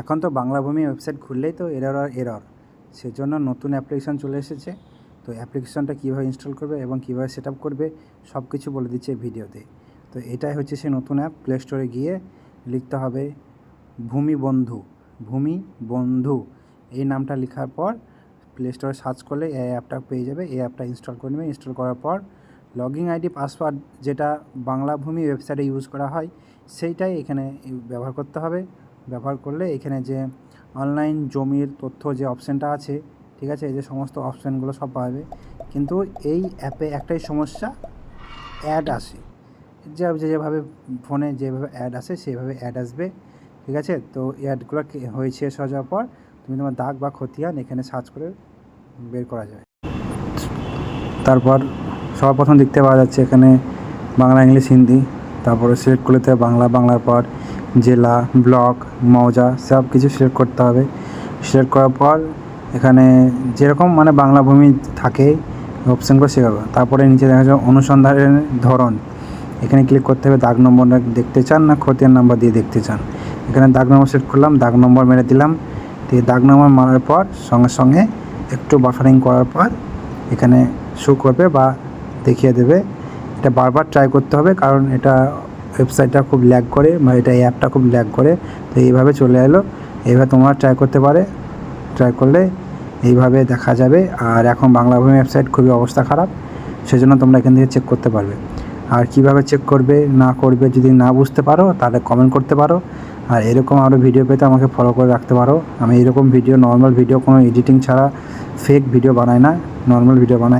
এখন তো বাংলা ভূমি ওয়েবসাইট খুললেই তো এরর আর এরর, সেজন্য নতুন অ্যাপ্লিকেশান চলে এসেছে। তো অ্যাপ্লিকেশানটা কীভাবে ইনস্টল করবে এবং কীভাবে সেট আপ করবে সব কিছু বলে দিচ্ছে এই ভিডিওতে। তো এটাই হচ্ছে সেই নতুন অ্যাপ। প্লে স্টোরে গিয়ে লিখতে হবে ভূমি বন্ধু, ভূমি বন্ধু এই নামটা লেখার পর প্লে স্টোরে সার্চ করলে এই অ্যাপটা পেয়ে যাবে। এই অ্যাপটা ইনস্টল করে নেবে। ইনস্টল করার পর লগইন আইডি পাসওয়ার্ড যেটা বাংলা ভূমি ওয়েবসাইটে ইউজ করা হয় সেইটাই এখানে ব্যবহার করতে হবে। ব্যবহার করলে এখানে যে অনলাইন জমির তথ্য যে অপশানটা আছে, ঠিক আছে, এই যে সমস্ত অপশানগুলো সব পাবে। কিন্তু এই অ্যাপে একটাই সমস্যা, অ্যাড আসে। যেভাবে ফোনে যেভাবে অ্যাড আসে সেভাবে অ্যাড আসবে, ঠিক আছে। তো অ্যাডগুলো হয়ে শেষ হয়ে যাওয়ার পর তুমি তোমার দাগ বা খতিয়ান এখানে সার্চ করে বের করা যায়। তারপর সবার প্রথম দেখতে পাওয়া যাচ্ছে এখানে বাংলা, ইংলিশ, হিন্দি। তারপরে সিলেক্ট করতে বাংলা, বাংলার পর জেলা, ব্লক, মৌজা সব কিছু সিলেক্ট করতে হবে। সিলেক্ট করার পর এখানে যেরকম মানে বাংলা ভূমি থাকে অপশানগুলো শেখাবো। তারপরে নিচে দেখা যাবে অনুসন্ধানের ধরন, এখানে ক্লিক করতে হবে। দাগ নম্বরটা দেখতে চান না খতিয়ান নাম্বার দিয়ে দেখতে চান। এখানে দাগ নম্বর সিলেক্ট করলাম, দাগ নম্বর মেরে দিলাম। দিয়ে দাগ নম্বর মারার পর সঙ্গে সঙ্গে একটু বাফারিং করার পর এখানে শো করবে বা দেখিয়ে দেবে। এটা বারবার ট্রাই করতে হবে, কারণ এটা ওয়েবসাইটটা খুব ল্যাগ করে বা এটা এই অ্যাপটা খুব ল্যাগ করে। তো এইভাবে চলে এলো। এইভাবে তোমরা ট্রাই করতে পারে, ট্রাই করলে এইভাবে দেখা যাবে। আর এখন বাংলা ভূমি ওয়েবসাইট খুবই অবস্থা খারাপ, সেজন্য তোমরা এখান থেকে চেক করতে পারবে। আর কিভাবে চেক করবে না করবে যদি না বুঝতে পারো তাহলে কমেন্ট করতে পারো। আর এরকম আরও ভিডিও পেতে আমাকে ফলো করে রাখতে পারো। আমি এরকম ভিডিও, নর্মাল ভিডিও, কোনো এডিটিং ছাড়া ফেক ভিডিও বানাই না, নর্মাল ভিডিও বানাই।